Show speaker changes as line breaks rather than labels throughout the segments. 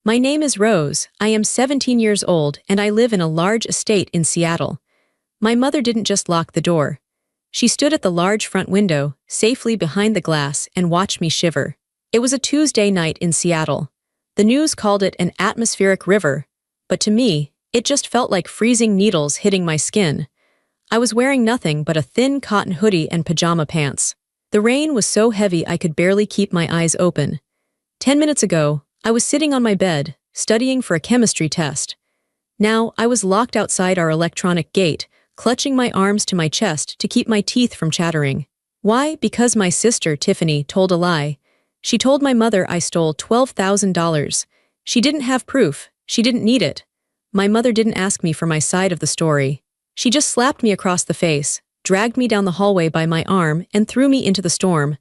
My name is Rose, I am 17 years old and I live in a large estate in Seattle. My mother didn't just lock the door. She stood at the large front window, safely behind the glass, and watched me shiver. It was a Tuesday night in Seattle. The news called it an atmospheric river, but to me, it just felt like freezing needles hitting my skin. I was wearing nothing but a thin cotton hoodie and pajama pants. The rain was so heavy I could barely keep my eyes open. 10 minutes ago, I was sitting on my bed, studying for a chemistry test. Now, I was locked outside our electronic gate, clutching my arms to my chest to keep my teeth from chattering. Why? Because my sister, Tiffany, told a lie. She told my mother I stole $12,000. She didn't have proof. She didn't need it. My mother didn't ask me for my side of the story. She just slapped me across the face, dragged me down the hallway by my arm, and threw me into the storm.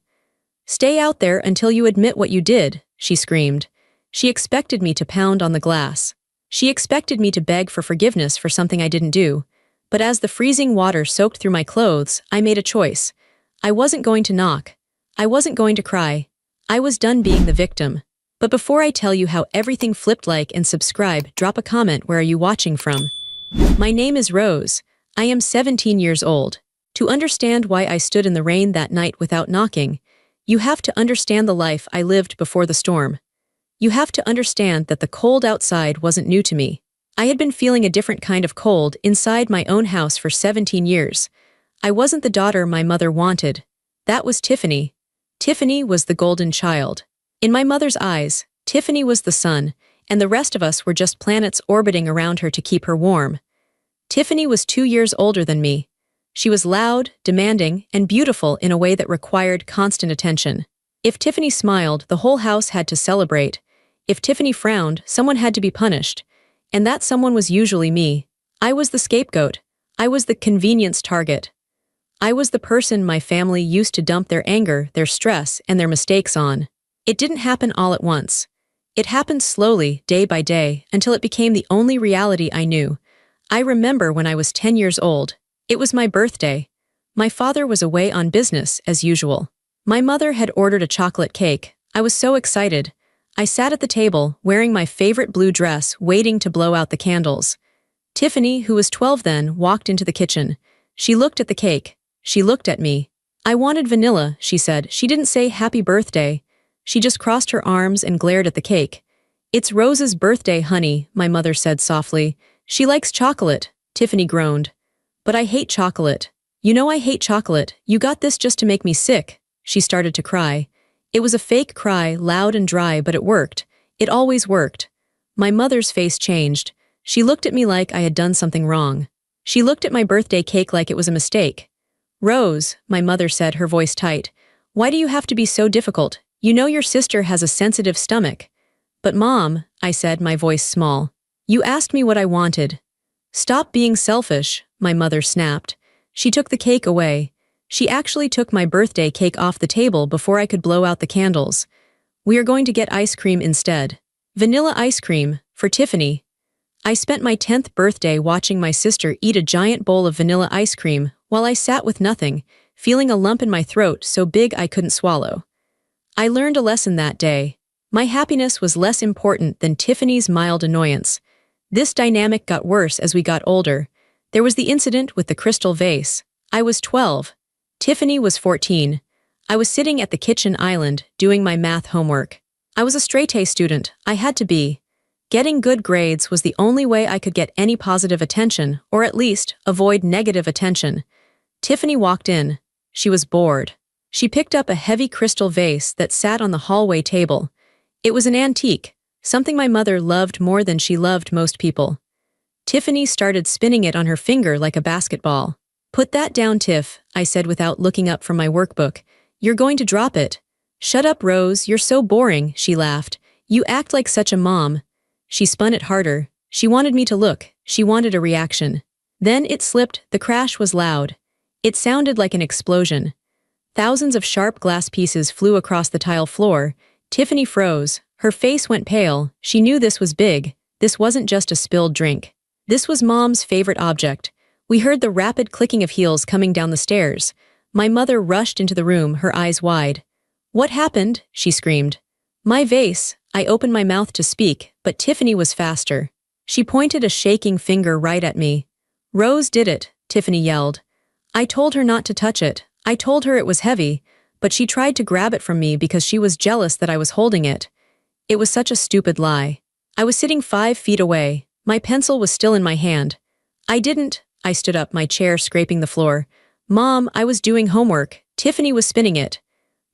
"Stay out there until you admit what you did," she screamed. She expected me to pound on the glass. She expected me to beg for forgiveness for something I didn't do. But as the freezing water soaked through my clothes, I made a choice. I wasn't going to knock. I wasn't going to cry. I was done being the victim. But before I tell you how everything flipped, like and subscribe, drop a comment. Where are you watching from? My name is Rose. I am 17 years old. To understand why I stood in the rain that night without knocking, you have to understand the life I lived before the storm. You have to understand that the cold outside wasn't new to me. I had been feeling a different kind of cold inside my own house for 17 years. I wasn't the daughter my mother wanted. That was Tiffany. Tiffany was the golden child. In my mother's eyes, Tiffany was the sun, and the rest of us were just planets orbiting around her to keep her warm. Tiffany was 2 years older than me. She was loud, demanding, and beautiful in a way that required constant attention. If Tiffany smiled, the whole house had to celebrate. If Tiffany frowned, someone had to be punished. And that someone was usually me. I was the scapegoat. I was the convenience target. I was the person my family used to dump their anger, their stress, and their mistakes on. It didn't happen all at once. It happened slowly, day by day, until it became the only reality I knew. I remember when I was 10 years old. It was my birthday. My father was away on business, as usual. My mother had ordered a chocolate cake. I was so excited. I sat at the table, wearing my favorite blue dress, waiting to blow out the candles. Tiffany, who was 12 then, walked into the kitchen. She looked at the cake. She looked at me. "I wanted vanilla," she said. She didn't say happy birthday. She just crossed her arms and glared at the cake. "It's Rose's birthday, honey," my mother said softly. "She likes chocolate," Tiffany groaned. "But I hate chocolate. You know I hate chocolate. You got this just to make me sick." She started to cry. It was a fake cry, loud and dry, but it worked. It always worked. My mother's face changed. She looked at me like I had done something wrong. She looked at my birthday cake like it was a mistake. "Rose," my mother said, her voice tight, "why do you have to be so difficult? You know your sister has a sensitive stomach." "But Mom," I said, my voice small, "you asked me what I wanted." "Stop being selfish," my mother snapped. She took the cake away. She actually took my birthday cake off the table before I could blow out the candles. "We are going to get ice cream instead. Vanilla ice cream, for Tiffany." I spent my 10th birthday watching my sister eat a giant bowl of vanilla ice cream while I sat with nothing, feeling a lump in my throat so big I couldn't swallow. I learned a lesson that day. My happiness was less important than Tiffany's mild annoyance. This dynamic got worse as we got older. There was the incident with the crystal vase. I was 12. Tiffany was 14. I was sitting at the kitchen island, doing my math homework. I was a straight-A student. I had to be. Getting good grades was the only way I could get any positive attention, or at least avoid negative attention. Tiffany walked in. She was bored. She picked up a heavy crystal vase that sat on the hallway table. It was an antique, something my mother loved more than she loved most people. Tiffany started spinning it on her finger like a basketball. "Put that down, Tiff," I said without looking up from my workbook. "You're going to drop it." "Shut up, Rose, you're so boring," she laughed. "You act like such a mom." She spun it harder. She wanted me to look. She wanted a reaction. Then it slipped. The crash was loud. It sounded like an explosion. Thousands of sharp glass pieces flew across the tile floor. Tiffany froze. Her face went pale. She knew this was big. This wasn't just a spilled drink. This was Mom's favorite object. We heard the rapid clicking of heels coming down the stairs. My mother rushed into the room, her eyes wide. "What happened?" she screamed. My vase. I opened my mouth to speak, but Tiffany was faster. She pointed a shaking finger right at me. Rose did it, Tiffany yelled. I told her not to touch it. I told her it was heavy, but she tried to grab it from me because she was jealous that I was holding it. It was such a stupid lie. I was sitting 5 feet away. My pencil was still in my hand. I stood up, my chair scraping the floor. Mom, I was doing homework. Tiffany was spinning it.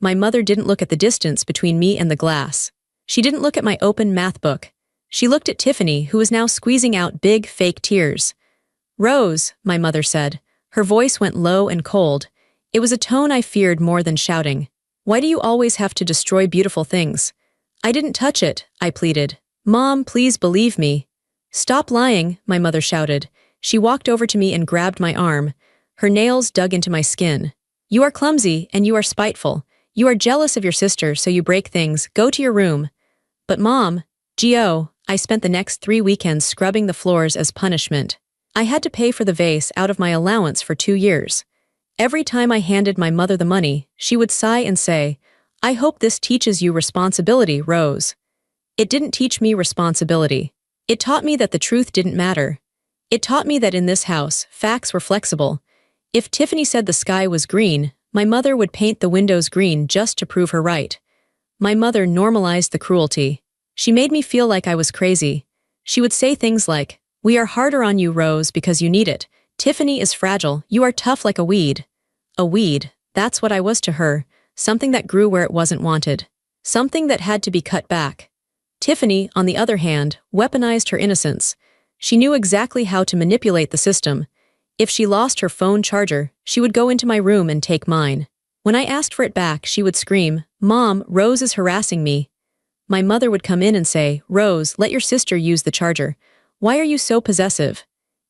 My mother didn't look at the distance between me and the glass. She didn't look at my open math book. She looked at Tiffany, who was now squeezing out big, fake tears. Rose, my mother said. Her voice went low and cold. It was a tone I feared more than shouting. Why do you always have to destroy beautiful things? I didn't touch it, I pleaded. Mom, please believe me. Stop lying, my mother shouted. She walked over to me and grabbed my arm. Her nails dug into my skin. You are clumsy and you are spiteful. You are jealous of your sister, so you break things. Go to your room. But Mom, Gio, I spent the next 3 weekends scrubbing the floors as punishment. I had to pay for the vase out of my allowance for 2 years. Every time I handed my mother the money, she would sigh and say, I hope this teaches you responsibility, Rose. It didn't teach me responsibility. It taught me that the truth didn't matter. It taught me that in this house, facts were flexible. If Tiffany said the sky was green, my mother would paint the windows green just to prove her right. My mother normalized the cruelty. She made me feel like I was crazy. She would say things like, we are harder on you, Rose, because you need it. Tiffany is fragile. You are tough like a weed. A weed, that's what I was to her, something that grew where it wasn't wanted. Something that had to be cut back. Tiffany, on the other hand, weaponized her innocence. She knew exactly how to manipulate the system. If she lost her phone charger, she would go into my room and take mine. When I asked for it back, she would scream, Mom, Rose is harassing me. My mother would come in and say, Rose, let your sister use the charger. Why are you so possessive?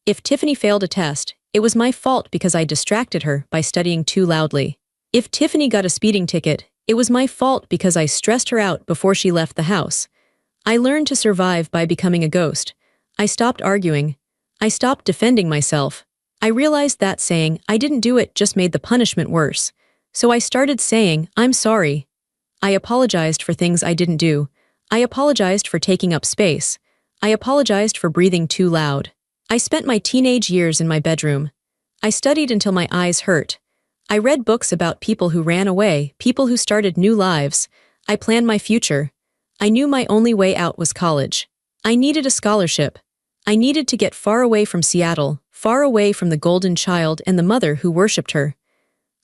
If Tiffany failed a test, it was my fault because I distracted her by studying too loudly. If Tiffany got a speeding ticket, it was my fault because I stressed her out before she left the house. I learned to survive by becoming a ghost. I stopped arguing. I stopped defending myself. I realized that saying, I didn't do it, just made the punishment worse. So I started saying, I'm sorry. I apologized for things I didn't do. I apologized for taking up space. I apologized for breathing too loud. I spent my teenage years in my bedroom. I studied until my eyes hurt. I read books about people who ran away, people who started new lives. I planned my future. I knew my only way out was college. I needed a scholarship. I needed to get far away from Seattle, far away from the golden child and the mother who worshipped her.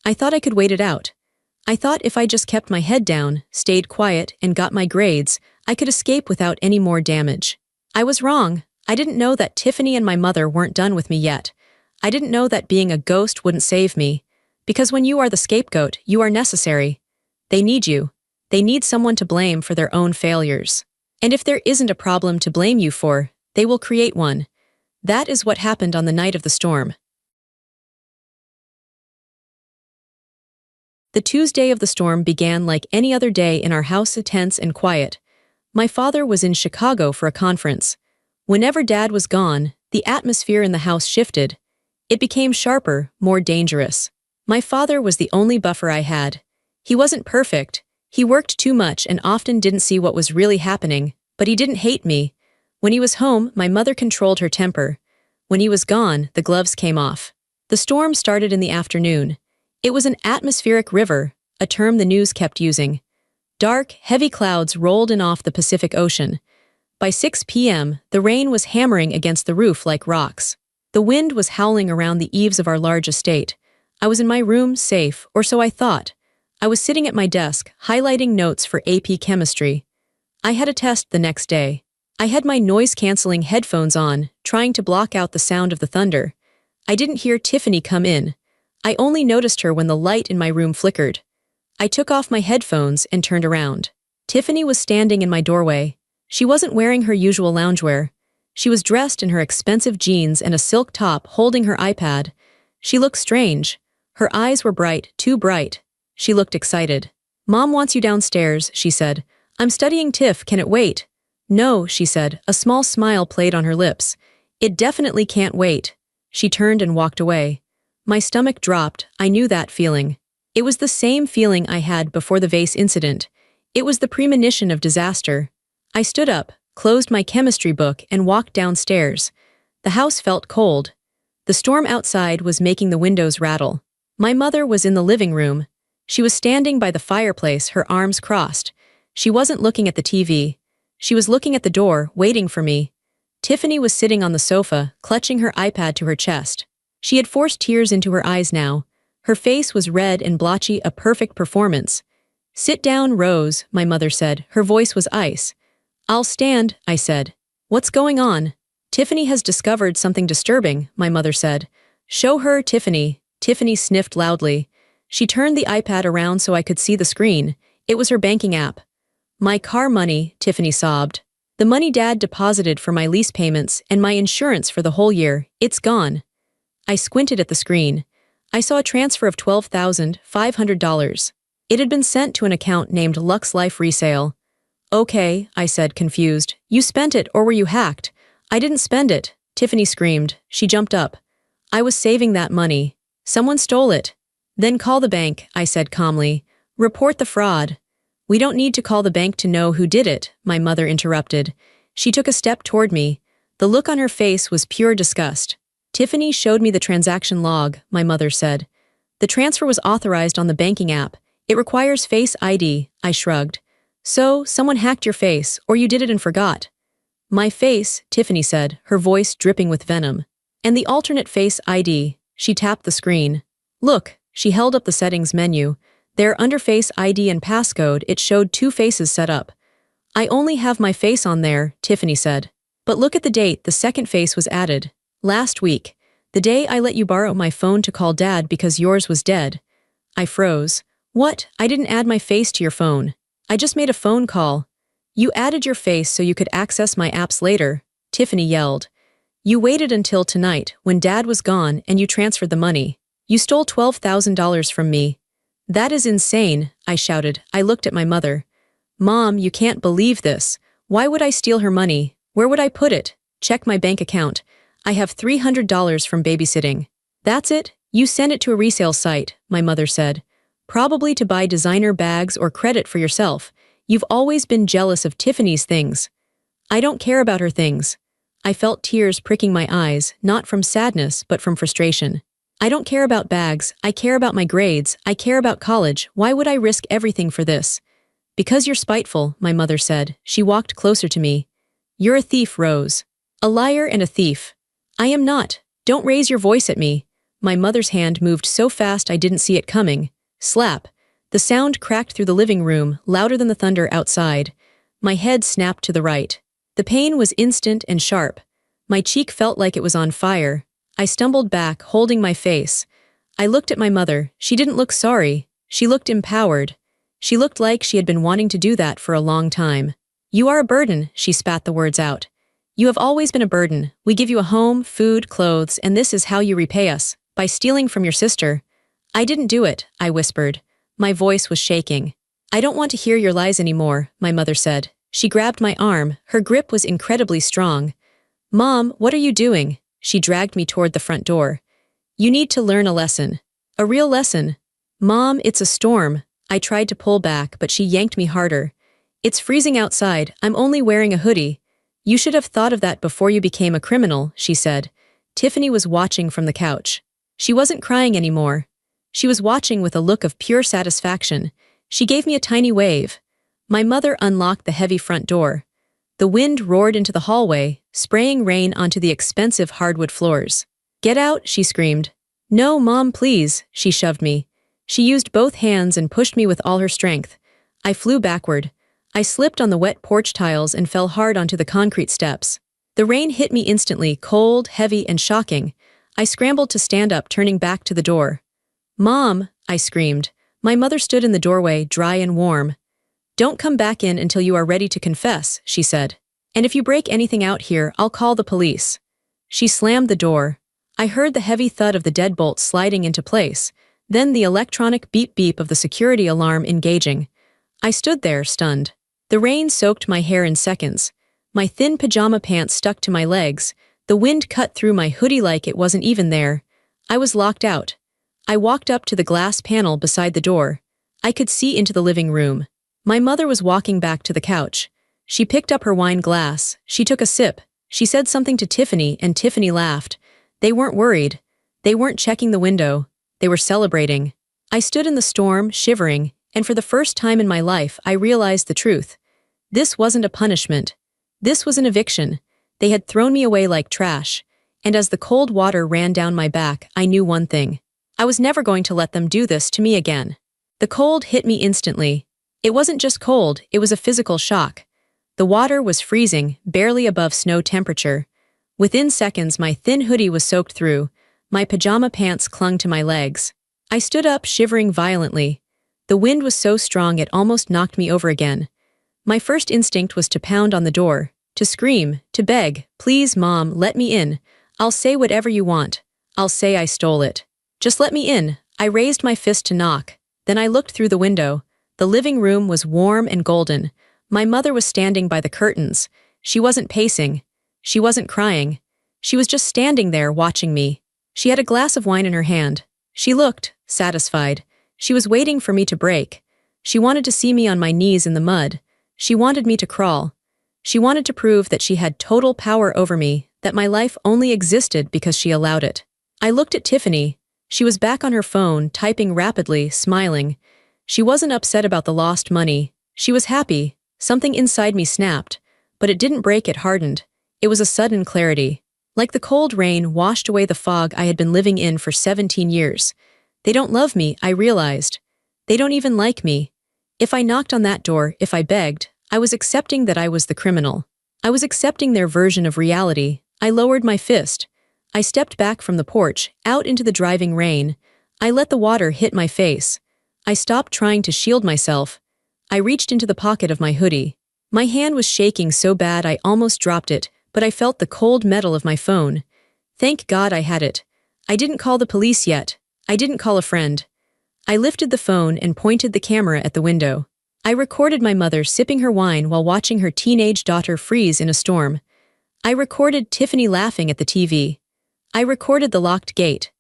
I thought I could wait it out. I thought if I just kept my head down, stayed quiet, and got my grades, I could escape without any more damage. I was wrong. I didn't know that Tiffany and my mother weren't done with me yet. I didn't know that being a ghost wouldn't save me. Because when you are the scapegoat, you are necessary. They need you. They need someone to blame for their own failures. And if there isn't a problem to blame you for, they will create one. That is what happened on the night of the storm. The Tuesday of the storm began like any other day in our house, tense and quiet. My father was in Chicago for a conference. Whenever Dad was gone, the atmosphere in the house shifted. It became sharper, more dangerous. My father was the only buffer I had. He wasn't perfect. He worked too much and often didn't see what was really happening, but he didn't hate me. When he was home, my mother controlled her temper. When he was gone, the gloves came off. The storm started in the afternoon. It was an atmospheric river, a term the news kept using. Dark, heavy clouds rolled in off the Pacific Ocean. By 6 p.m., the rain was hammering against the roof like rocks. The wind was howling around the eaves of our large estate. I was in my room, safe, or so I thought. I was sitting at my desk, highlighting notes for AP Chemistry. I had a test the next day. I had my noise-canceling headphones on, trying to block out the sound of the thunder. I didn't hear Tiffany come in. I only noticed her when the light in my room flickered. I took off my headphones and turned around. Tiffany was standing in my doorway. She wasn't wearing her usual loungewear. She was dressed in her expensive jeans and a silk top, holding her iPad. She looked strange. Her eyes were bright, too bright. She looked excited. Mom wants you downstairs, she said. I'm studying TIFF, can it wait? No, she said. A small smile played on her lips. It definitely can't wait. She turned and walked away. My stomach dropped. I knew that feeling. It was the same feeling I had before the vase incident. It was the premonition of disaster. I stood up, closed my chemistry book, and walked downstairs. The house felt cold. The storm outside was making the windows rattle. My mother was in the living room. She was standing by the fireplace, her arms crossed. She wasn't looking at the TV. She was looking at the door, waiting for me. Tiffany was sitting on the sofa, clutching her iPad to her chest. She had forced tears into her eyes now. Her face was red and blotchy, a perfect performance. "Sit down, Rose," my mother said. Her voice was ice. "I'll stand," I said. "What's going on?" "Tiffany has discovered something disturbing," my mother said. "Show her, Tiffany." Tiffany sniffed loudly. She turned the iPad around so I could see the screen. It was her banking app. "My car money," Tiffany sobbed. "The money Dad deposited for my lease payments and my insurance for the whole year, it's gone." I squinted at the screen. I saw a transfer of $12,500. It had been sent to an account named Lux Life Resale. "Okay," I said, confused. "You spent it, or were you hacked?" "I didn't spend it," Tiffany screamed. She jumped up. "I was saving that money. Someone stole it." "Then call the bank," I said calmly. "Report the fraud." "We don't need to call the bank to know who did it," my mother interrupted. She took a step toward me. The look on her face was pure disgust. "Tiffany showed me the transaction log," my mother said. "The transfer was authorized on the banking app. It requires Face ID," I shrugged. "So, someone hacked your face, or you did it and forgot." "My face," Tiffany said, her voice dripping with venom. "And the alternate Face ID." She tapped the screen. "Look," she held up the settings menu. There, under Face ID and passcode, it showed two faces set up. "I only have my face on there," Tiffany said. "But look at the date the second face was added. Last week. The day I let you borrow my phone to call Dad because yours was dead." I froze. "What? I didn't add my face to your phone. I just made a phone call." "You added your face so you could access my apps later," Tiffany yelled. "You waited until tonight, when Dad was gone, and you transferred the money. You stole $12,000 from me." "That is insane," I shouted. I looked at my mother. "Mom, you can't believe this. Why would I steal her money? Where would I put it? Check my bank account. I have $300 from babysitting." "That's it? You sent it to a resale site," my mother said. "Probably to buy designer bags or credit for yourself. You've always been jealous of Tiffany's things." "I don't care about her things." I felt tears pricking my eyes, not from sadness but from frustration. "I don't care about bags, I care about my grades, I care about college. Why would I risk everything for this?" "Because you're spiteful," my mother said. She walked closer to me. "You're a thief, Rose. A liar and a thief." "I am not. Don't raise your voice at me." My mother's hand moved so fast I didn't see it coming. Slap. The sound cracked through the living room, louder than the thunder outside. My head snapped to the right. The pain was instant and sharp. My cheek felt like it was on fire. I stumbled back, holding my face. I looked at my mother. She didn't look sorry. She looked empowered. She looked like she had been wanting to do that for a long time. "You are a burden," she spat the words out. "You have always been a burden. We give you a home, food, clothes, and this is how you repay us, by stealing from your sister." "I didn't do it," I whispered. My voice was shaking. "I don't want to hear your lies anymore," my mother said. She grabbed my arm. Her grip was incredibly strong. "Mom, what are you doing?" She dragged me toward the front door. "You need to learn a lesson. A real lesson." "Mom, it's a storm." I tried to pull back, but she yanked me harder. "It's freezing outside. I'm only wearing a hoodie." "You should have thought of that before you became a criminal," she said. Tiffany was watching from the couch. She wasn't crying anymore. She was watching with a look of pure satisfaction. She gave me a tiny wave. My mother unlocked the heavy front door. The wind roared into the hallway, spraying rain onto the expensive hardwood floors. "Get out," she screamed. "No, Mom, please." She shoved me. She used both hands and pushed me with all her strength. I flew backward. I slipped on the wet porch tiles and fell hard onto the concrete steps. The rain hit me instantly, cold, heavy, and shocking. I scrambled to stand up, turning back to the door. "Mom," I screamed. My mother stood in the doorway, dry and warm. "Don't come back in until you are ready to confess," she said. "And if you break anything out here, I'll call the police." She slammed the door. I heard the heavy thud of the deadbolt sliding into place, then the electronic beep-beep of the security alarm engaging. I stood there, stunned. The rain soaked my hair in seconds. My thin pajama pants stuck to my legs. The wind cut through my hoodie like it wasn't even there. I was locked out. I walked up to the glass panel beside the door. I could see into the living room. My mother was walking back to the couch. She picked up her wine glass. She took a sip. She said something to Tiffany, and Tiffany laughed. They weren't worried. They weren't checking the window. They were celebrating. I stood in the storm, shivering, and for the first time in my life, I realized the truth. This wasn't a punishment. This was an eviction. They had thrown me away like trash. And as the cold water ran down my back, I knew one thing. I was never going to let them do this to me again. The cold hit me instantly. It wasn't just cold, it was a physical shock. The water was freezing, barely above snow temperature. Within seconds, my thin hoodie was soaked through. My pajama pants clung to my legs. I stood up, shivering violently. The wind was so strong it almost knocked me over again. My first instinct was to pound on the door, to scream, to beg, "Please, Mom, let me in. I'll say whatever you want. I'll say I stole it. Just let me in." I raised my fist to knock. Then I looked through the window. The living room was warm and golden. My mother was standing by the curtains. She wasn't pacing. She wasn't crying. She was just standing there watching me. She had a glass of wine in her hand. She looked satisfied. She was waiting for me to break. She wanted to see me on my knees in the mud. She wanted me to crawl. She wanted to prove that she had total power over me, that my life only existed because she allowed it. I looked at Tiffany. She was back on her phone, typing rapidly, smiling. She wasn't upset about the lost money. She was happy. Something inside me snapped, but it didn't break, it hardened. It was a sudden clarity. Like the cold rain washed away the fog I had been living in for 17 years. They don't love me, I realized. They don't even like me. If I knocked on that door, if I begged, I was accepting that I was the criminal. I was accepting their version of reality. I lowered my fist. I stepped back from the porch, out into the driving rain. I let the water hit my face. I stopped trying to shield myself. I reached into the pocket of my hoodie. My hand was shaking so bad I almost dropped it, but I felt the cold metal of my phone. Thank God I had it. I didn't call the police yet. I didn't call a friend. I lifted the phone and pointed the camera at the window. I recorded my mother sipping her wine while watching her teenage daughter freeze in a storm. I recorded Tiffany laughing at the TV. I recorded the locked gate.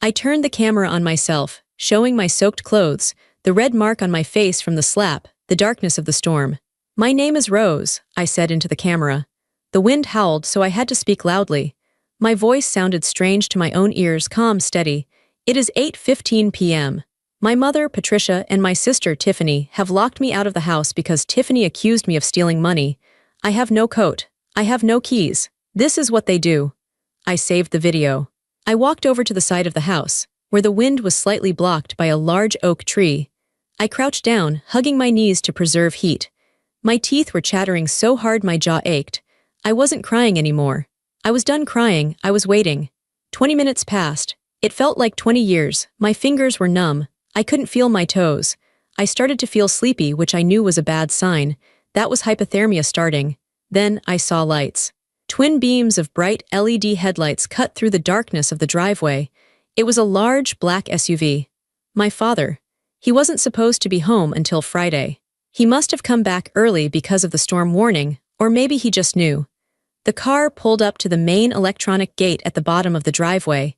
I turned the camera on myself, showing my soaked clothes, the red mark on my face from the slap, the darkness of the storm. "My name is Rose," I said into the camera. The wind howled, so I had to speak loudly. My voice sounded strange to my own ears, calm, steady. "It is 8:15 p.m. My mother, Patricia, and my sister, Tiffany, have locked me out of the house because Tiffany accused me of stealing money. I have no coat. I have no keys. This is what they do." I saved the video. I walked over to the side of the house, where the wind was slightly blocked by a large oak tree. I crouched down, hugging my knees to preserve heat. My teeth were chattering so hard my jaw ached. I wasn't crying anymore. I was done crying, I was waiting. 20 minutes passed. It felt like 20 years. My fingers were numb. I couldn't feel my toes. I started to feel sleepy, which I knew was a bad sign. That was hypothermia starting. Then I saw lights. Twin beams of bright LED headlights cut through the darkness of the driveway. It was a large black SUV. My father. He wasn't supposed to be home until Friday. He must have come back early because of the storm warning, or maybe he just knew. The car pulled up to the main electronic gate at the bottom of the driveway.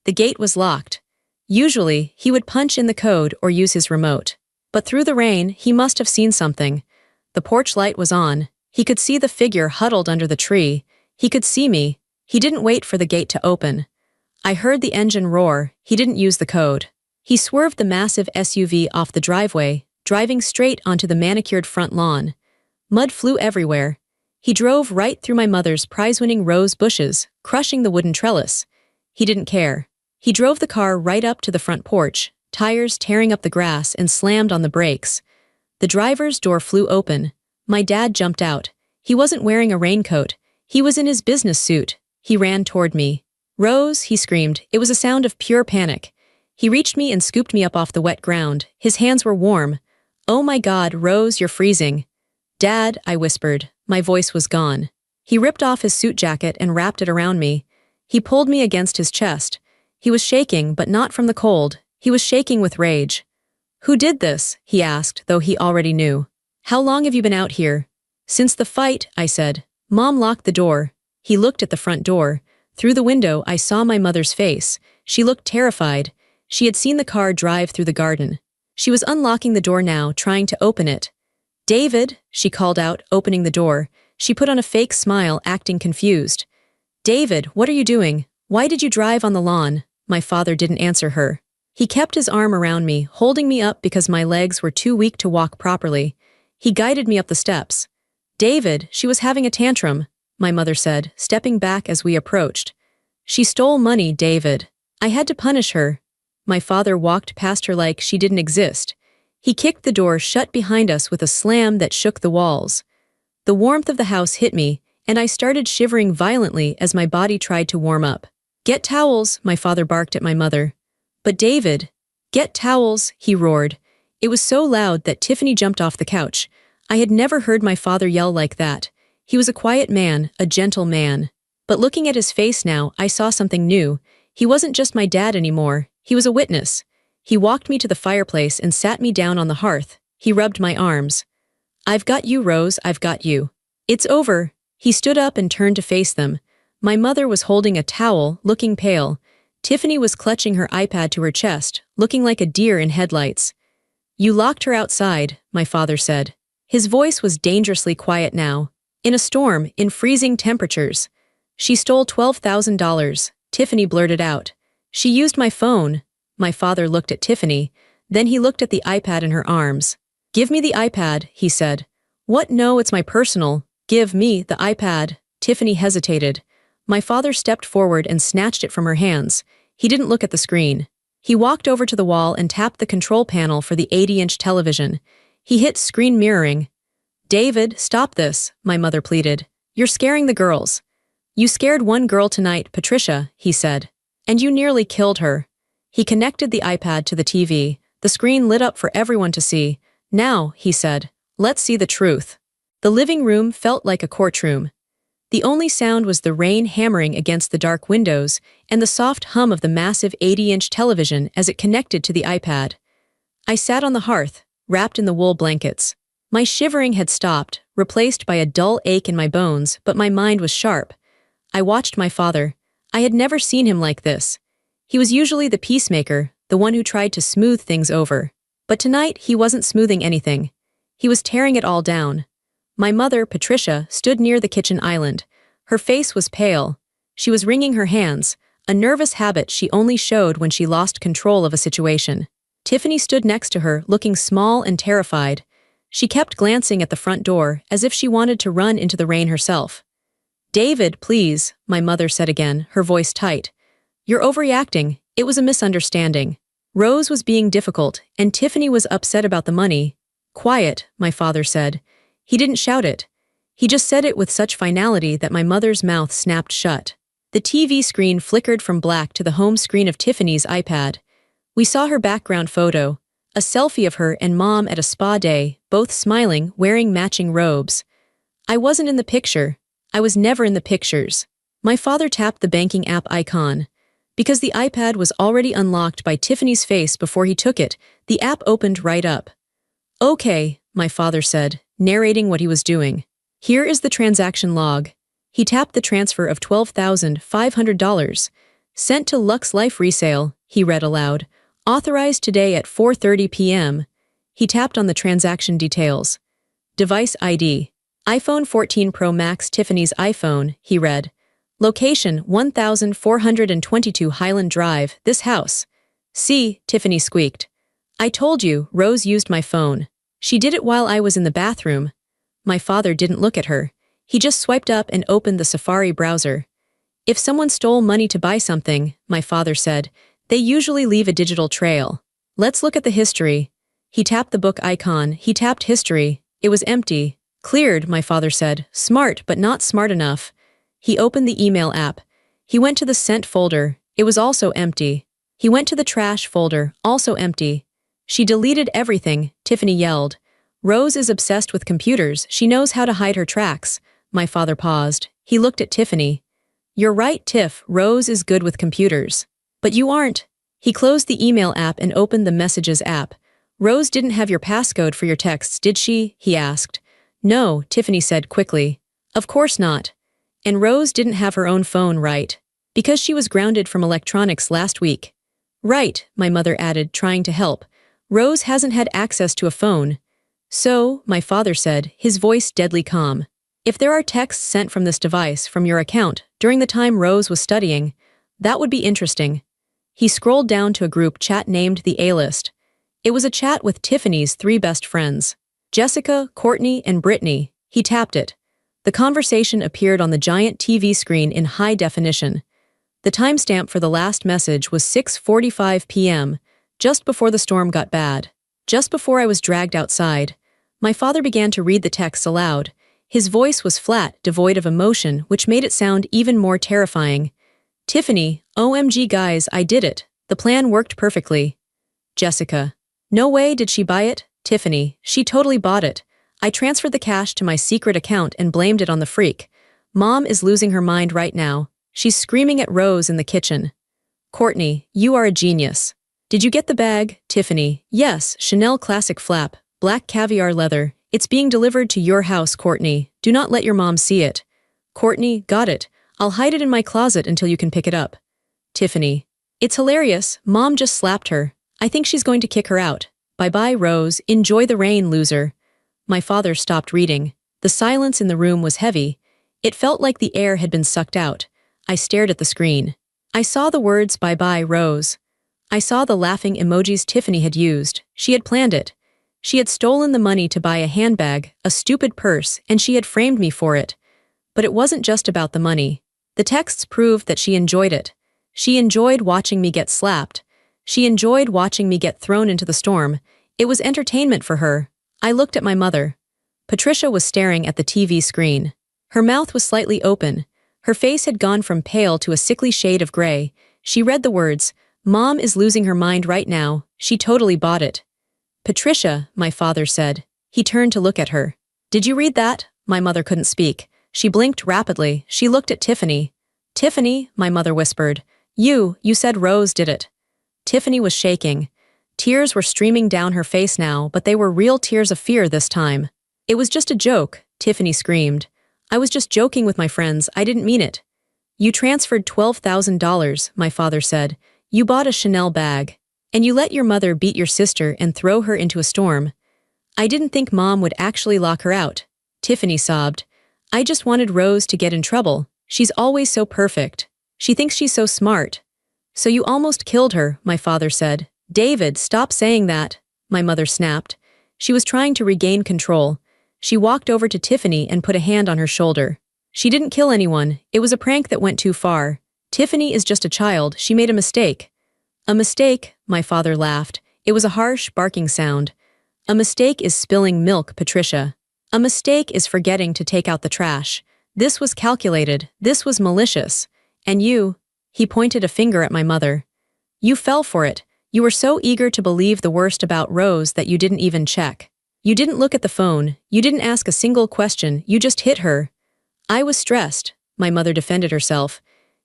The gate was locked. Usually, he would punch in the code or use his remote. But through the rain, he must have seen something. The porch light was on. He could see the figure huddled under the tree. He could see me. He didn't wait for the gate to open. I heard the engine roar. He didn't use the code. He swerved the massive SUV off the driveway, driving straight onto the manicured front lawn. Mud flew everywhere. He drove right through my mother's prize-winning rose bushes, crushing the wooden trellis. He didn't care. He drove the car right up to the front porch, tires tearing up the grass, and slammed on the brakes. The driver's door flew open. My dad jumped out. He wasn't wearing a raincoat. He was in his business suit. He ran toward me. "Rose," he screamed. It was a sound of pure panic. He reached me and scooped me up off the wet ground. His hands were warm. "Oh my God, Rose, you're freezing." "Dad," I whispered. My voice was gone. He ripped off his suit jacket and wrapped it around me. He pulled me against his chest. He was shaking, but not from the cold. He was shaking with rage. "Who did this?" he asked, though he already knew. "How long have you been out here?" "Since the fight," I said. "Mom locked the door." He looked at the front door. Through the window, I saw my mother's face. She looked terrified. She had seen the car drive through the garden. She was unlocking the door now, trying to open it. David, she called out, opening the door. She put on a fake smile, acting confused. David, what are you doing? Why did you drive on the lawn? My father didn't answer her. He kept his arm around me, holding me up because my legs were too weak to walk properly. He guided me up the steps. David, she was having a tantrum, my mother said, stepping back as we approached. She stole money, David. I had to punish her. My father walked past her like she didn't exist. He kicked the door shut behind us with a slam that shook the walls. The warmth of the house hit me, and I started shivering violently as my body tried to warm up. Get towels, my father barked at my mother. But David, get towels, he roared. It was so loud that Tiffany jumped off the couch. I had never heard my father yell like that. He was a quiet man, a gentle man. But looking at his face now, I saw something new. He wasn't just my dad anymore. He was a witness. He walked me to the fireplace and sat me down on the hearth. He rubbed my arms. I've got you, Rose, I've got you. It's over. He stood up and turned to face them. My mother was holding a towel, looking pale. Tiffany was clutching her iPad to her chest, looking like a deer in headlights. You locked her outside, my father said. His voice was dangerously quiet now. In a storm, in freezing temperatures. She stole $12,000, Tiffany blurted out. She used my phone. My father looked at Tiffany. Then he looked at the iPad in her arms. Give me the iPad, he said. What? No, it's my personal. Give me the iPad. Tiffany hesitated. My father stepped forward and snatched it from her hands. He didn't look at the screen. He walked over to the wall and tapped the control panel for the 80-inch television. He hit screen mirroring. David, stop this, my mother pleaded. You're scaring the girls. You scared one girl tonight, Patricia, he said. And you nearly killed her. He connected the iPad to the TV. The screen lit up for everyone to see. Now, he said, let's see the truth. The living room felt like a courtroom. The only sound was the rain hammering against the dark windows and the soft hum of the massive 80-inch television as it connected to the iPad. I sat on the hearth, wrapped in the wool blankets. My shivering had stopped, replaced by a dull ache in my bones, but my mind was sharp. I watched my father. I had never seen him like this. He was usually the peacemaker, the one who tried to smooth things over. But tonight he wasn't smoothing anything. He was tearing it all down. My mother, Patricia, stood near the kitchen island. Her face was pale. She was wringing her hands, a nervous habit she only showed when she lost control of a situation. Tiffany stood next to her, looking small and terrified. She kept glancing at the front door, as if she wanted to run into the rain herself. David, please, my mother said again, her voice tight. You're overreacting. It was a misunderstanding. Rose was being difficult, and Tiffany was upset about the money. Quiet, my father said. He didn't shout it. He just said it with such finality that my mother's mouth snapped shut. The TV screen flickered from black to the home screen of Tiffany's iPad. We saw her background photo, a selfie of her and Mom at a spa day, both smiling, wearing matching robes. I wasn't in the picture. I was never in the pictures. My father tapped the banking app icon. Because the iPad was already unlocked by Tiffany's face before he took it, the app opened right up. Okay, my father said, narrating what he was doing. Here is the transaction log. He tapped the transfer of $12,500. Sent to Lux Life Resale, he read aloud. Authorized today at 4:30 p.m. He tapped on the transaction details. Device ID. iPhone 14 Pro Max Tiffany's iPhone, he read. Location 1422 Highland Drive, this house. See, Tiffany squeaked. I told you, Rose used my phone. She did it while I was in the bathroom. My father didn't look at her. He just swiped up and opened the Safari browser. If someone stole money to buy something, my father said, they usually leave a digital trail. Let's look at the history. He tapped the book icon. He tapped history. It was empty. Cleared, my father said. Smart, but not smart enough. He opened the email app. He went to the sent folder. It was also empty. He went to the trash folder, also empty. She deleted everything, Tiffany yelled. Rose is obsessed with computers. She knows how to hide her tracks. My father paused. He looked at Tiffany. You're right, Tiff. Rose is good with computers. But you aren't. He closed the email app and opened the Messages app. Rose didn't have your passcode for your texts, did she? He asked. No, Tiffany said quickly. Of course not. And Rose didn't have her own phone, right? Because she was grounded from electronics last week. Right, my mother added, trying to help. Rose hasn't had access to a phone. So, my father said, his voice deadly calm. If there are texts sent from this device from your account during the time Rose was studying, that would be interesting. He scrolled down to a group chat named the A-List. It was a chat with Tiffany's 3 best friends, Jessica, Courtney, and Brittany. He tapped it. The conversation appeared on the giant TV screen in high definition. The timestamp for the last message was 6:45 p.m., just before the storm got bad. Just before I was dragged outside, my father began to read the text aloud. His voice was flat, devoid of emotion, which made it sound even more terrifying. Tiffany, OMG guys, I did it. The plan worked perfectly. Jessica. No way did she buy it? Tiffany. She totally bought it. I transferred the cash to my secret account and blamed it on the freak. Mom is losing her mind right now. She's screaming at Rose in the kitchen. Courtney, you are a genius. Did you get the bag? Tiffany. Yes, Chanel classic flap, black caviar leather. It's being delivered to your house, Courtney. Do not let your mom see it. Courtney, got it. I'll hide it in my closet until you can pick it up. Tiffany. It's hilarious. Mom just slapped her. I think she's going to kick her out. Bye-bye, Rose. Enjoy the rain, loser. My father stopped reading. The silence in the room was heavy. It felt like the air had been sucked out. I stared at the screen. I saw the words bye-bye, Rose. I saw the laughing emojis Tiffany had used. She had planned it. She had stolen the money to buy a handbag, a stupid purse, and she had framed me for it. But it wasn't just about the money. The texts proved that she enjoyed it. She enjoyed watching me get slapped. She enjoyed watching me get thrown into the storm. It was entertainment for her. I looked at my mother. Patricia was staring at the TV screen. Her mouth was slightly open. Her face had gone from pale to a sickly shade of gray. She read the words, Mom is losing her mind right now. She totally bought it. Patricia, my father said. He turned to look at her. Did you read that? My mother couldn't speak. She blinked rapidly. She looked at Tiffany. Tiffany, my mother whispered. You said Rose did it. Tiffany was shaking. Tears were streaming down her face now, but they were real tears of fear this time. It was just a joke, Tiffany screamed. I was just joking with my friends. I didn't mean it. You transferred $12,000, my father said. You bought a Chanel bag. And you let your mother beat your sister and throw her into a storm. I didn't think Mom would actually lock her out. Tiffany sobbed. I just wanted Rose to get in trouble. She's always so perfect. She thinks she's so smart. So you almost killed her, my father said. David, stop saying that, my mother snapped. She was trying to regain control. She walked over to Tiffany and put a hand on her shoulder. She didn't kill anyone. It was a prank that went too far. Tiffany is just a child. She made a mistake. A mistake, my father laughed. It was a harsh, barking sound. A mistake is spilling milk, Patricia. A mistake is forgetting to take out the trash. This was calculated. This was malicious. And you, he pointed a finger at my mother. You fell for it. You were so eager to believe the worst about Rose that you didn't even check. You didn't look at the phone. You didn't ask a single question. You just hit her. I was stressed, my mother defended herself.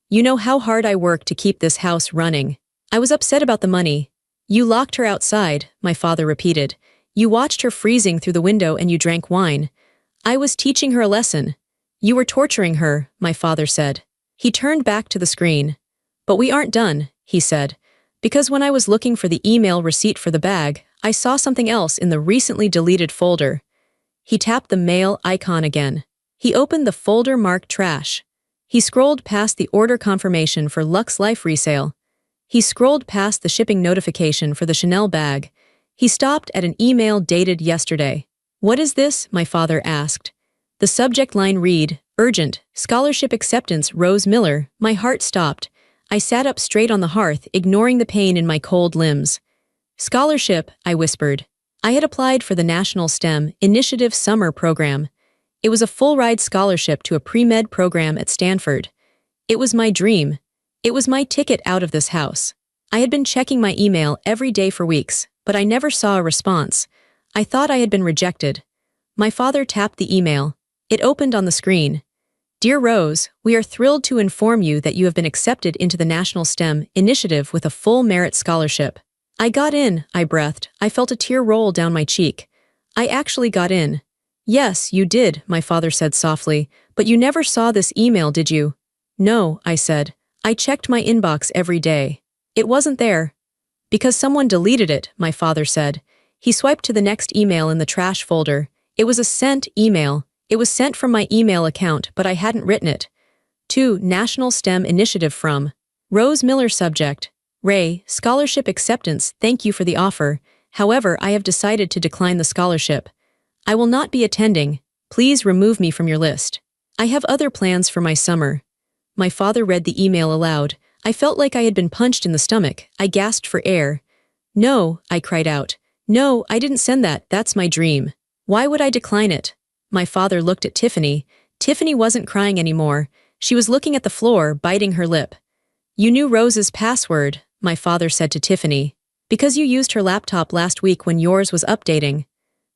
You know how hard I work to keep this house running. I was upset about the money. You locked her outside, my father repeated. You watched her freezing through the window and you drank wine. I was teaching her a lesson. You were torturing her, my father said. He turned back to the screen. But we aren't done, he said. Because when I was looking for the email receipt for the bag, I saw something else in the recently deleted folder. He tapped the mail icon again. He opened the folder marked trash. He scrolled past the order confirmation for Lux Life resale. He scrolled past the shipping notification for the Chanel bag. He stopped at an email dated yesterday. What is this? My father asked. The subject line read, Urgent, Scholarship Acceptance, Rose Miller. My heart stopped. I sat up straight on the hearth, ignoring the pain in my cold limbs. Scholarship, I whispered. I had applied for the National STEM Initiative Summer Program. It was a full-ride scholarship to a pre-med program at Stanford. It was my dream. It was my ticket out of this house. I had been checking my email every day for weeks, but I never saw a response. I thought I had been rejected. My father tapped the email. It opened on the screen. Dear Rose, we are thrilled to inform you that you have been accepted into the National STEM Initiative with a full merit scholarship. I got in, I breathed. I felt a tear roll down my cheek. I actually got in. Yes, you did, my father said softly, but you never saw this email, did you? No, I said. I checked my inbox every day. It wasn't there. Because someone deleted it, my father said. He swiped to the next email in the trash folder. It was a sent email. It was sent from my email account, but I hadn't written it. To National STEM Initiative from Rose Miller. Subject: Ray, scholarship acceptance. Thank you for the offer. However, I have decided to decline the scholarship. I will not be attending. Please remove me from your list. I have other plans for my summer. My father read the email aloud. I felt like I had been punched in the stomach. I gasped for air. No, I cried out. No, I didn't send that. That's my dream. Why would I decline it? My father looked at Tiffany. Tiffany wasn't crying anymore. She was looking at the floor, biting her lip. You knew Rose's password, my father said to Tiffany. Because you used her laptop last week when yours was updating.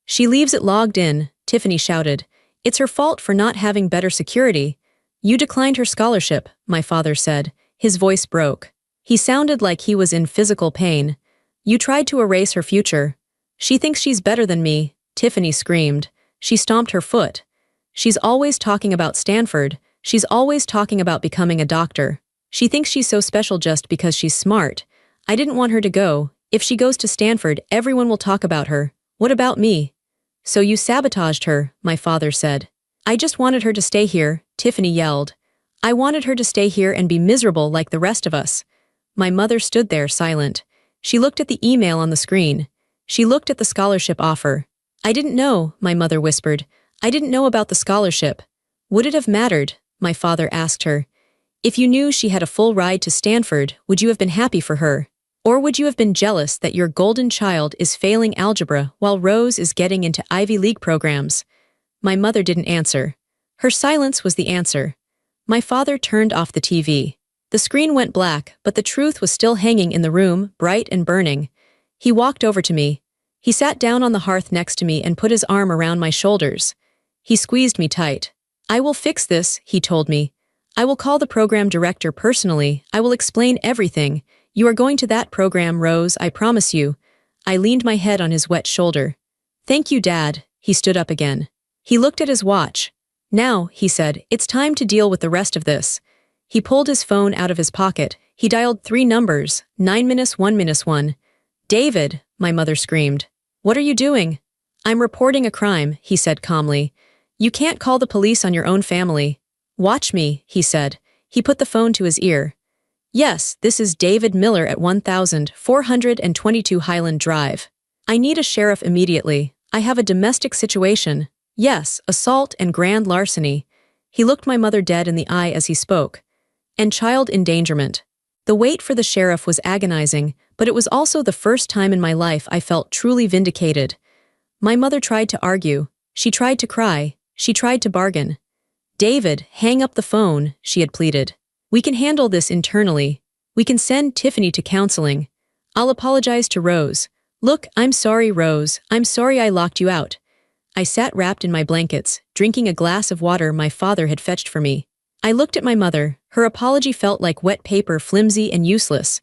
She leaves it logged in, Tiffany shouted. It's her fault for not having better security. You declined her scholarship, my father said. His voice broke. He sounded like he was in physical pain. You tried to erase her future. She thinks she's better than me, Tiffany screamed. She stomped her foot. She's always talking about Stanford. She's always talking about becoming a doctor. She thinks she's so special just because she's smart. I didn't want her to go. If she goes to Stanford, everyone will talk about her. What about me? So you sabotaged her, my father said. I just wanted her to stay here, Tiffany yelled. I wanted her to stay here and be miserable like the rest of us. My mother stood there silent. She looked at the email on the screen. She looked at the scholarship offer. I didn't know, my mother whispered. I didn't know about the scholarship. Would it have mattered? My father asked her. If you knew she had a full ride to Stanford, would you have been happy for her? Or would you have been jealous that your golden child is failing algebra while Rose is getting into Ivy League programs? My mother didn't answer. Her silence was the answer. My father turned off the TV. The screen went black, but the truth was still hanging in the room, bright and burning. He walked over to me. He sat down on the hearth next to me and put his arm around my shoulders. He squeezed me tight. I will fix this, he told me. I will call the program director personally. I will explain everything. You are going to that program, Rose, I promise you. I leaned my head on his wet shoulder. Thank you, Dad. He stood up again. He looked at his watch. Now, he said, it's time to deal with the rest of this. He pulled his phone out of his pocket. He dialed 3 numbers, 9-1-1. David, my mother screamed. What are you doing? I'm reporting a crime, he said calmly. You can't call the police on your own family. Watch me, he said. He put the phone to his ear. Yes, this is David Miller at 1422 Highland Drive. I need a sheriff immediately. I have a domestic situation. Yes, assault and grand larceny. He looked my mother dead in the eye as he spoke. And child endangerment. The wait for the sheriff was agonizing, but it was also the first time in my life I felt truly vindicated. My mother tried to argue. She tried to cry. She tried to bargain. David, hang up the phone, she had pleaded. We can handle this internally. We can send Tiffany to counseling. I'll apologize to Rose. Look, I'm sorry, Rose. I'm sorry I locked you out. I sat wrapped in my blankets, drinking a glass of water my father had fetched for me. I looked at my mother. Her apology felt like wet paper, flimsy and useless.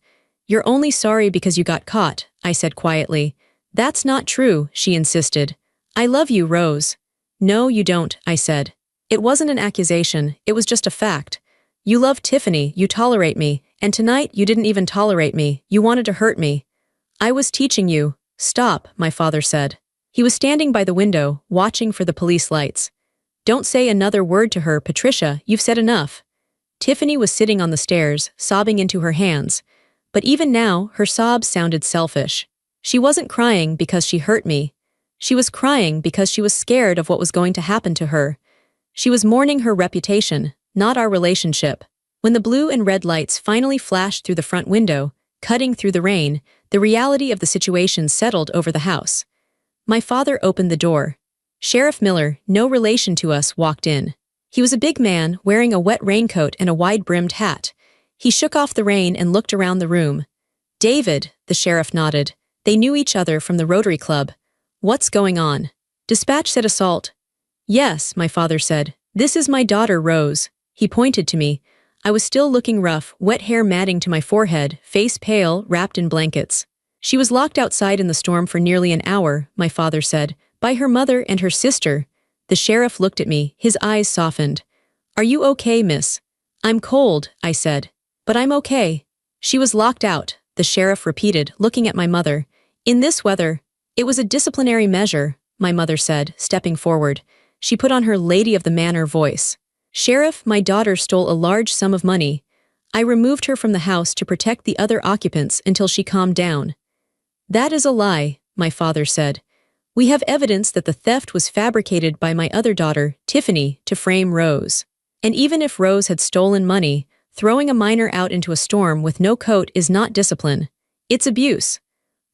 You're only sorry because you got caught, I said quietly. That's not true, she insisted. I love you, Rose. No, you don't, I said. It wasn't an accusation, it was just a fact. You love Tiffany, you tolerate me, and tonight you didn't even tolerate me, you wanted to hurt me. I was teaching you. Stop, my father said. He was standing by the window, watching for the police lights. Don't say another word to her, Patricia, you've said enough. Tiffany was sitting on the stairs, sobbing into her hands. But even now, her sobs sounded selfish. She wasn't crying because she hurt me. She was crying because she was scared of what was going to happen to her. She was mourning her reputation, not our relationship. When the blue and red lights finally flashed through the front window, cutting through the rain, the reality of the situation settled over the house. My father opened the door. Sheriff Miller, no relation to us, walked in. He was a big man, wearing a wet raincoat and a wide-brimmed hat. He shook off the rain and looked around the room. David, the sheriff nodded. They knew each other from the Rotary Club. What's going on? Dispatch said assault. Yes, my father said. This is my daughter, Rose. He pointed to me. I was still looking rough, wet hair matting to my forehead, face pale, wrapped in blankets. She was locked outside in the storm for nearly an hour, my father said, by her mother and her sister. The sheriff looked at me, his eyes softened. Are you okay, miss? I'm cold, I said. But I'm okay. She was locked out, the sheriff repeated, looking at my mother. In this weather. It was a disciplinary measure, my mother said, stepping forward. She put on her lady of the manor voice. Sheriff, my daughter stole a large sum of money. I removed her from the house to protect the other occupants until she calmed down. That is a lie, my father said. We have evidence that the theft was fabricated by my other daughter, Tiffany, to frame Rose. And even if Rose had stolen money, throwing a minor out into a storm with no coat is not discipline. It's abuse.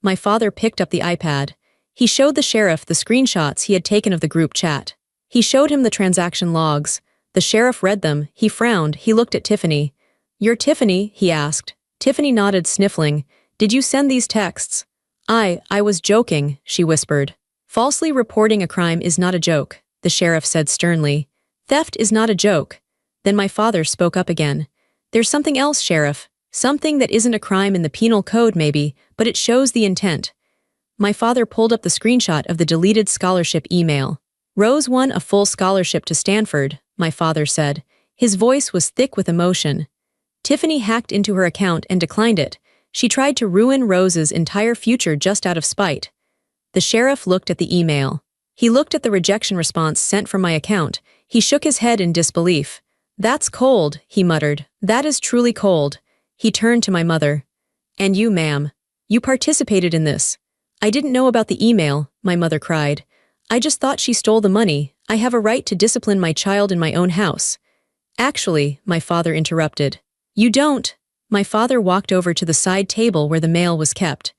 My father picked up the iPad. He showed the sheriff the screenshots he had taken of the group chat. He showed him the transaction logs. The sheriff read them, he frowned, he looked at Tiffany. You're Tiffany, he asked. Tiffany nodded, sniffling. Did you send these texts? I was joking, she whispered. Falsely reporting a crime is not a joke, the sheriff said sternly. Theft is not a joke. Then my father spoke up again. There's something else, Sheriff. Something that isn't a crime in the penal code maybe, but it shows the intent. My father pulled up the screenshot of the deleted scholarship email. Rose won a full scholarship to Stanford, my father said. His voice was thick with emotion. Tiffany hacked into her account and declined it. She tried to ruin Rose's entire future just out of spite. The sheriff looked at the email. He looked at the rejection response sent from my account. He shook his head in disbelief. That's cold, he muttered. That is truly cold. He turned to my mother. And you, ma'am. You participated in this. I didn't know about the email, my mother cried. I just thought she stole the money. I have a right to discipline my child in my own house. Actually, my father interrupted. You don't. My father walked over to the side table where the mail was kept.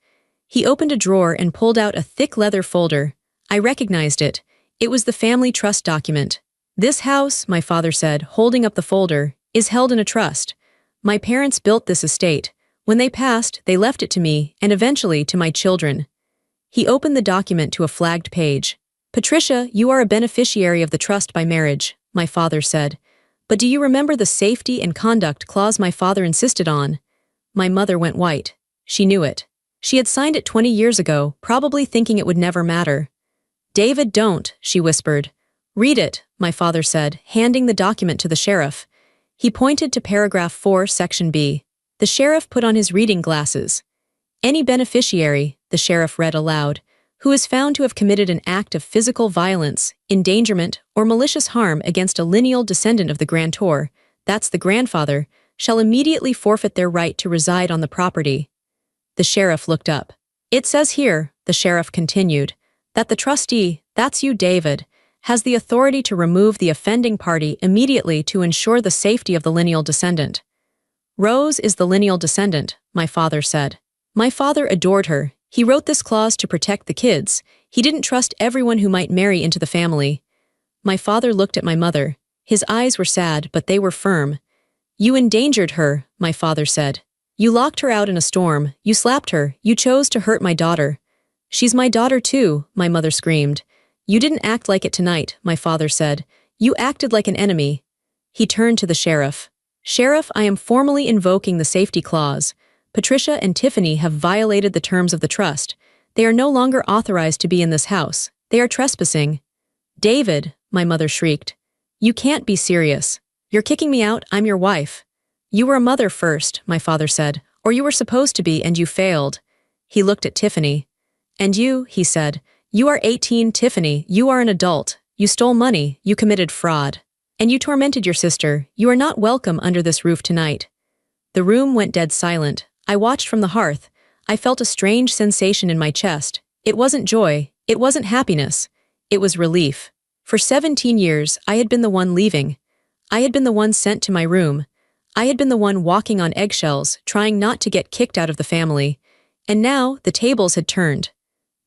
He opened a drawer and pulled out a thick leather folder. I recognized it. It was the family trust document. This house, my father said, holding up the folder, is held in a trust. My parents built this estate. When they passed, they left it to me, and eventually to my children. He opened the document to a flagged page. Patricia, you are a beneficiary of the trust by marriage, my father said. But do you remember the safety and conduct clause my father insisted on? My mother went white. She knew it. She had signed it 20 years ago, probably thinking it would never matter. David, don't, she whispered. Read it, my father said, handing the document to the sheriff. He pointed to paragraph 4, section B. The sheriff put on his reading glasses. Any beneficiary, the sheriff read aloud, who is found to have committed an act of physical violence, endangerment, or malicious harm against a lineal descendant of the grantor, that's the grandfather, shall immediately forfeit their right to reside on the property. The sheriff looked up. It says here, the sheriff continued, that the trustee, that's you, David, has the authority to remove the offending party immediately to ensure the safety of the lineal descendant. Rose is the lineal descendant, my father said. My father adored her. He wrote this clause to protect the kids. He didn't trust everyone who might marry into the family. My father looked at my mother. His eyes were sad, but they were firm. You endangered her, my father said. You locked her out in a storm. You slapped her. You chose to hurt my daughter. She's my daughter too, my mother screamed. You didn't act like it tonight, my father said. You acted like an enemy. He turned to the sheriff. Sheriff, I am formally invoking the safety clause. Patricia and Tiffany have violated the terms of the trust. They are no longer authorized to be in this house. They are trespassing. David, my mother shrieked. You can't be serious. You're kicking me out, I'm your wife. You were a mother first, my father said, or you were supposed to be and you failed. He looked at Tiffany. And you, he said, you are 18, Tiffany, you are an adult. You stole money, you committed fraud. And you tormented your sister. You are not welcome under this roof tonight. The room went dead silent. I watched from the hearth. I felt a strange sensation in my chest. It wasn't joy. It wasn't happiness. It was relief. For 17 years, I had been the one leaving. I had been the one sent to my room. I had been the one walking on eggshells, trying not to get kicked out of the family. And now, the tables had turned.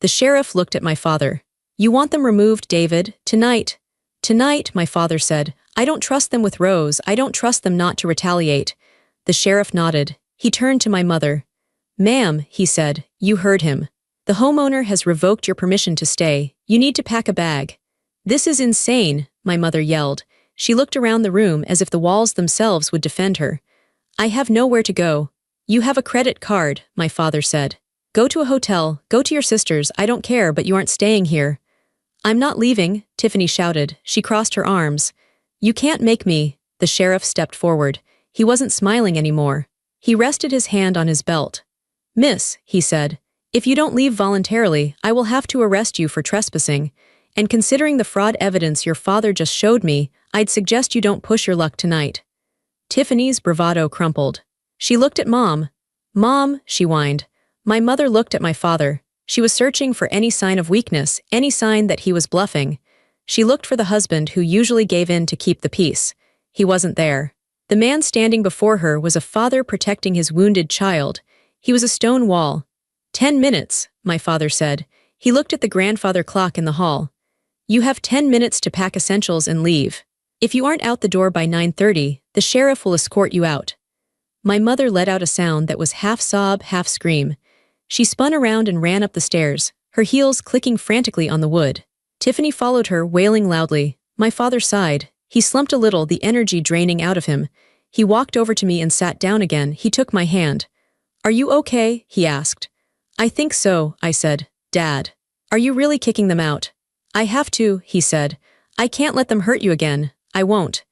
The sheriff looked at my father. You want them removed, David, tonight. Tonight, my father said. I don't trust them with Rose. I don't trust them not to retaliate. The sheriff nodded. He turned to my mother. Ma'am, he said, you heard him. The homeowner has revoked your permission to stay. You need to pack a bag. This is insane, my mother yelled. She looked around the room as if the walls themselves would defend her. I have nowhere to go. You have a credit card, my father said. Go to a hotel, go to your sister's, I don't care, but you aren't staying here. I'm not leaving, Tiffany shouted. She crossed her arms. You can't make me. The sheriff stepped forward. He wasn't smiling anymore. He rested his hand on his belt. Miss, he said, If you don't leave voluntarily, I will have to arrest you for trespassing. And considering the fraud evidence your father just showed me, I'd suggest you don't push your luck tonight." Tiffany's bravado crumpled. She looked at Mom. "Mom," she whined. My mother looked at my father. She was searching for any sign of weakness, any sign that he was bluffing. She looked for the husband who usually gave in to keep the peace. He wasn't there. The man standing before her was a father protecting his wounded child. He was a stone wall. 10 minutes, my father said. He looked at the grandfather clock in the hall. "You have 10 minutes to pack essentials and leave. If you aren't out the door by 9:30, the sheriff will escort you out." My mother let out a sound that was half sob, half scream. She spun around and ran up the stairs, her heels clicking frantically on the wood. Tiffany followed her, wailing loudly. My father sighed. He slumped a little, the energy draining out of him. He walked over to me and sat down again. He took my hand. "Are you okay?" he asked. "I think so," I said. "Dad, are you really kicking them out?" "I have to," he said. "I can't let them hurt you again. I won't."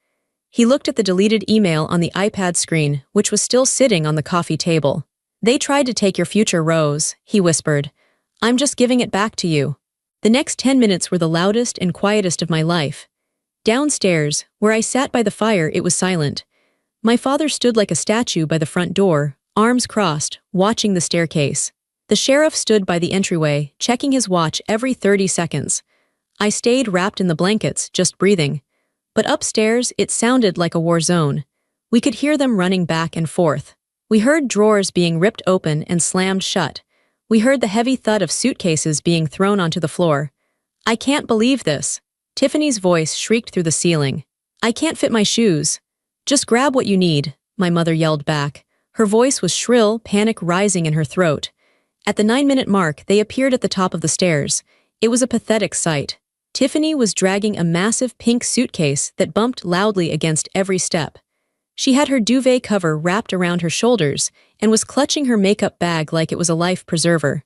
He looked at the deleted email on the iPad screen, which was still sitting on the coffee table. "They tried to take your future, Rose," he whispered. "I'm just giving it back to you." The next 10 minutes were the loudest and quietest of my life. Downstairs, where I sat by the fire, it was silent. My father stood like a statue by the front door, arms crossed, watching the staircase. The sheriff stood by the entryway, checking his watch every 30 seconds. I stayed wrapped in the blankets, just breathing. But upstairs, it sounded like a war zone. We could hear them running back and forth. We heard drawers being ripped open and slammed shut. We heard the heavy thud of suitcases being thrown onto the floor. "I can't believe this." Tiffany's voice shrieked through the ceiling. "I can't fit my shoes." "Just grab what you need," my mother yelled back. Her voice was shrill, panic rising in her throat. At the 9-minute mark, they appeared at the top of the stairs. It was a pathetic sight. Tiffany was dragging a massive pink suitcase that bumped loudly against every step. She had her duvet cover wrapped around her shoulders and was clutching her makeup bag like it was a life preserver.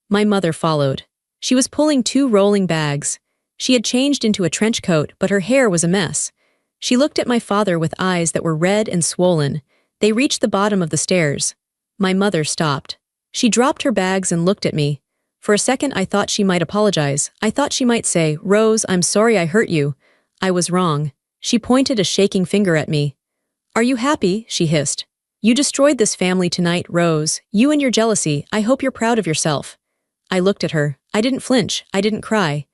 My mother followed. She was pulling 2 rolling bags. She had changed into a trench coat, but her hair was a mess. She looked at my father with eyes that were red and swollen. They reached the bottom of the stairs. My mother stopped. She dropped her bags and looked at me. For a second I thought she might apologize. I thought she might say, "Rose, I'm sorry I hurt you." I was wrong. She pointed a shaking finger at me. "Are you happy?" she hissed. "You destroyed this family tonight, Rose. You and your jealousy. I hope you're proud of yourself." I looked at her. I didn't flinch. I didn't cry.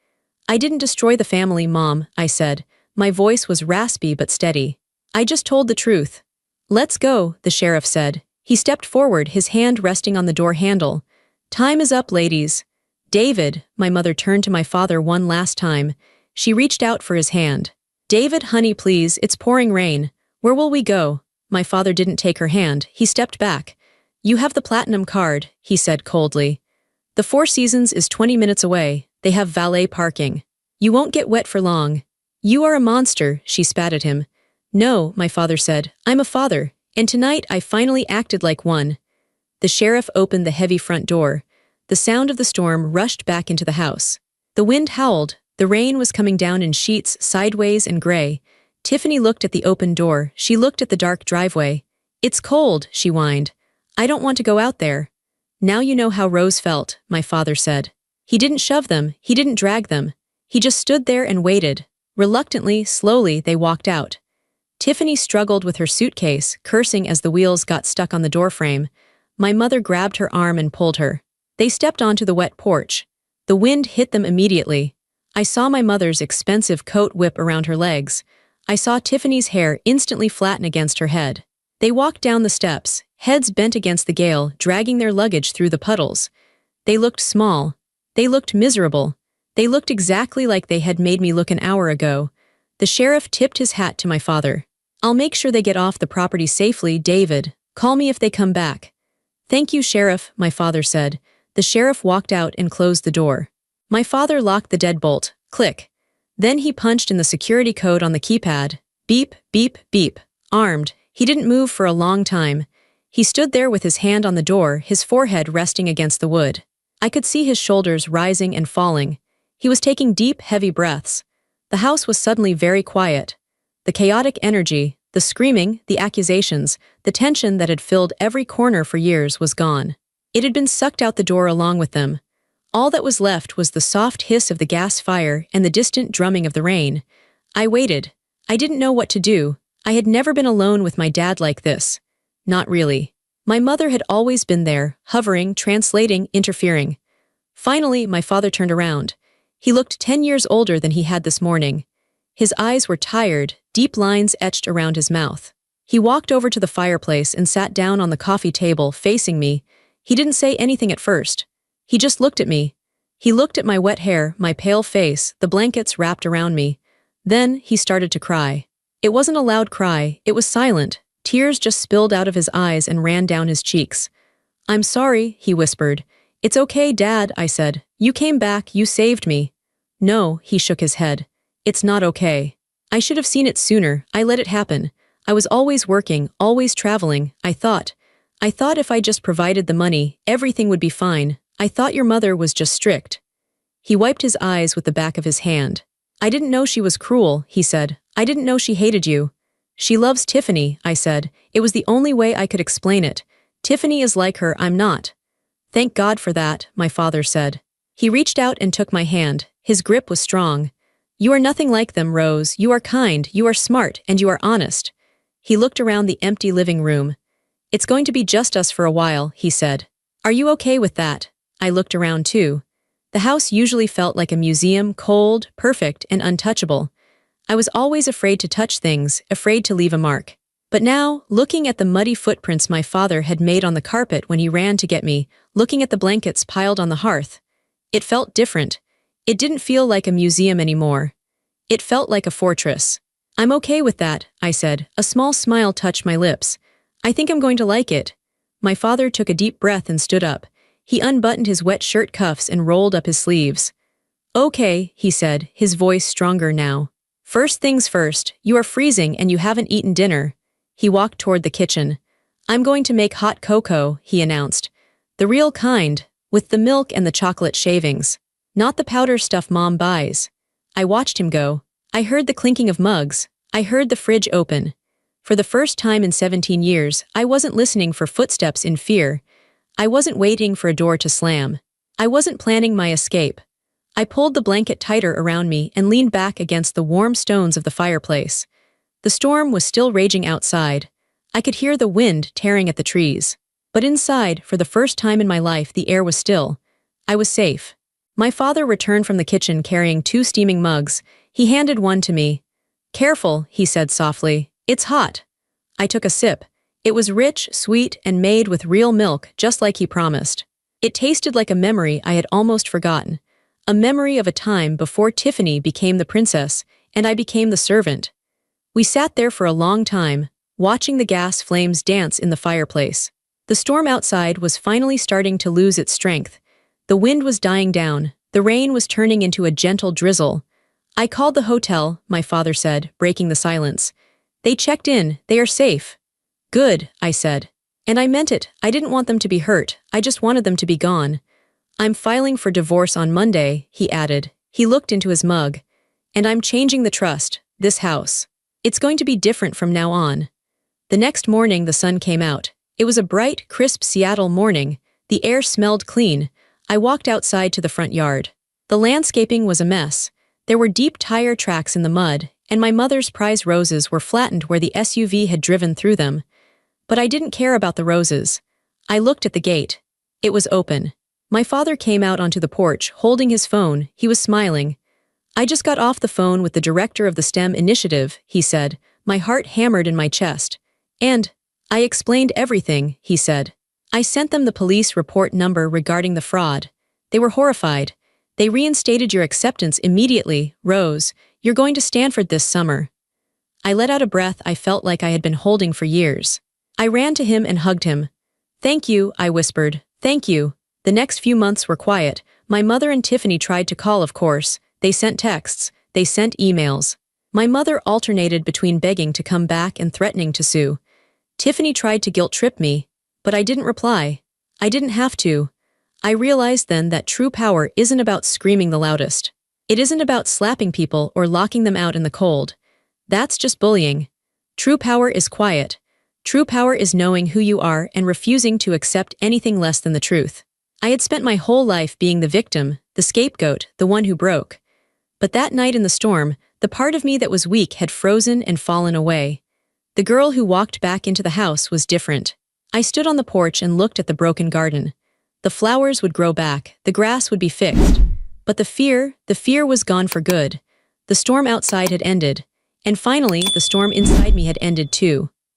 "I didn't destroy the family, Mom," I said. My voice was raspy but steady. "I just told the truth." "Let's go," the sheriff said. He stepped forward, his hand resting on the door handle. "Time is up, ladies." "David," my mother turned to my father one last time. She reached out for his hand. "David, honey, please, it's pouring rain. Where will we go?" My father didn't take her hand. He stepped back. "You have the platinum card," he said coldly. "The Four Seasons is 20 minutes away. They have valet parking. You won't get wet for long." "You are a monster," she spat at him. "No," my father said. "I'm a father, and tonight I finally acted like one." The sheriff opened the heavy front door. The sound of the storm rushed back into the house. The wind howled. The rain was coming down in sheets, sideways and gray. Tiffany looked at the open door. She looked at the dark driveway. "It's cold," she whined. "I don't want to go out there." "Now you know how Rose felt," my father said. He didn't shove them. He didn't drag them. He just stood there and waited. Reluctantly, slowly, they walked out. Tiffany struggled with her suitcase, cursing as the wheels got stuck on the doorframe. My mother grabbed her arm and pulled her. They stepped onto the wet porch. The wind hit them immediately. I saw my mother's expensive coat whip around her legs. I saw Tiffany's hair instantly flatten against her head. They walked down the steps, heads bent against the gale, dragging their luggage through the puddles. They looked small. They looked miserable. They looked exactly like they had made me look an hour ago. The sheriff tipped his hat to my father. "I'll make sure they get off the property safely, David. Call me if they come back." "Thank you, Sheriff," my father said. The sheriff walked out and closed the door. My father locked the deadbolt. Click. Then he punched in the security code on the keypad. Beep, beep, beep. Armed. He didn't move for a long time. He stood there with his hand on the door, his forehead resting against the wood. I could see his shoulders rising and falling. He was taking deep, heavy breaths. The house was suddenly very quiet. The chaotic energy, the screaming, the accusations, the tension that had filled every corner for years was gone. It had been sucked out the door along with them. All that was left was the soft hiss of the gas fire and the distant drumming of the rain. I waited. I didn't know what to do. I had never been alone with my dad like this. Not really. My mother had always been there, hovering, translating, interfering. Finally, my father turned around. He looked 10 years older than he had this morning. His eyes were tired, deep lines etched around his mouth. He walked over to the fireplace and sat down on the coffee table, facing me. He didn't say anything at first. He just looked at me. He looked at my wet hair, my pale face, the blankets wrapped around me. Then he started to cry. It wasn't a loud cry, it was silent. Tears just spilled out of his eyes and ran down his cheeks. "I'm sorry," he whispered. "It's okay, Dad," I said. "You came back, you saved me." "No," he shook his head. "It's not okay. I should have seen it sooner, I let it happen. I was always working, always traveling, I thought if I just provided the money, everything would be fine. I thought your mother was just strict." He wiped his eyes with the back of his hand. "I didn't know she was cruel," he said. "I didn't know she hated you." "She loves Tiffany," I said. It was the only way I could explain it. "Tiffany is like her, I'm not." "Thank God for that," my father said. He reached out and took my hand. His grip was strong. "You are nothing like them, Rose. You are kind, you are smart, and you are honest." He looked around the empty living room. "It's going to be just us for a while," he said. "Are you okay with that?" I looked around too. The house usually felt like a museum, cold, perfect, and untouchable. I was always afraid to touch things, afraid to leave a mark. But now, looking at the muddy footprints my father had made on the carpet when he ran to get me, looking at the blankets piled on the hearth, it felt different. It didn't feel like a museum anymore. It felt like a fortress. "I'm okay with that," I said. A small smile touched my lips. "I think I'm going to like it." My father took a deep breath and stood up. He unbuttoned his wet shirt cuffs and rolled up his sleeves. "Okay," he said, his voice stronger now. "First things first, you are freezing and you haven't eaten dinner." He walked toward the kitchen. "I'm going to make hot cocoa," he announced. "The real kind, with the milk and the chocolate shavings. Not the powder stuff Mom buys." I watched him go. I heard the clinking of mugs. I heard the fridge open. For the first time in 17 years, I wasn't listening for footsteps in fear. I wasn't waiting for a door to slam. I wasn't planning my escape. I pulled the blanket tighter around me and leaned back against the warm stones of the fireplace. The storm was still raging outside. I could hear the wind tearing at the trees. But inside, for the first time in my life, the air was still. I was safe. My father returned from the kitchen carrying 2 steaming mugs. He handed one to me. "Careful," he said softly. "It's hot." I took a sip. It was rich, sweet, and made with real milk, just like he promised. It tasted like a memory I had almost forgotten. A memory of a time before Tiffany became the princess, and I became the servant. We sat there for a long time, watching the gas flames dance in the fireplace. The storm outside was finally starting to lose its strength. The wind was dying down. The rain was turning into a gentle drizzle. "I called the hotel," my father said, breaking the silence. "They checked in. They are safe." "Good," I said. And I meant it. I didn't want them to be hurt. I just wanted them to be gone. "I'm filing for divorce on Monday," he added. He looked into his mug. "And I'm changing the trust, this house. It's going to be different from now on." The next morning the sun came out. It was a bright, crisp Seattle morning. The air smelled clean. I walked outside to the front yard. The landscaping was a mess. There were deep tire tracks in the mud, and my mother's prize roses were flattened where the SUV had driven through them. But I didn't care about the roses. I looked at the gate. It was open. My father came out onto the porch, holding his phone. He was smiling. "I just got off the phone with the director of the STEM initiative," he said. My heart hammered in my chest. "And I explained everything," he said. "I sent them the police report number regarding the fraud. They were horrified. They reinstated your acceptance immediately, Rose. You're going to Stanford this summer." I let out a breath I felt like I had been holding for years. I ran to him and hugged him. "Thank you," I whispered. "Thank you." The next few months were quiet. My mother and Tiffany tried to call, of course. They sent texts. They sent emails. My mother alternated between begging to come back and threatening to sue. Tiffany tried to guilt-trip me, but I didn't reply. I didn't have to. I realized then that true power isn't about screaming the loudest. It isn't about slapping people or locking them out in the cold. That's just bullying. True power is quiet. True power is knowing who you are and refusing to accept anything less than the truth. I had spent my whole life being the victim, the scapegoat, the one who broke. But that night in the storm, the part of me that was weak had frozen and fallen away. The girl who walked back into the house was different. I stood on the porch and looked at the broken garden. The flowers would grow back, the grass would be fixed. But the fear was gone for good. The storm outside had ended. And finally, the storm inside me had ended too.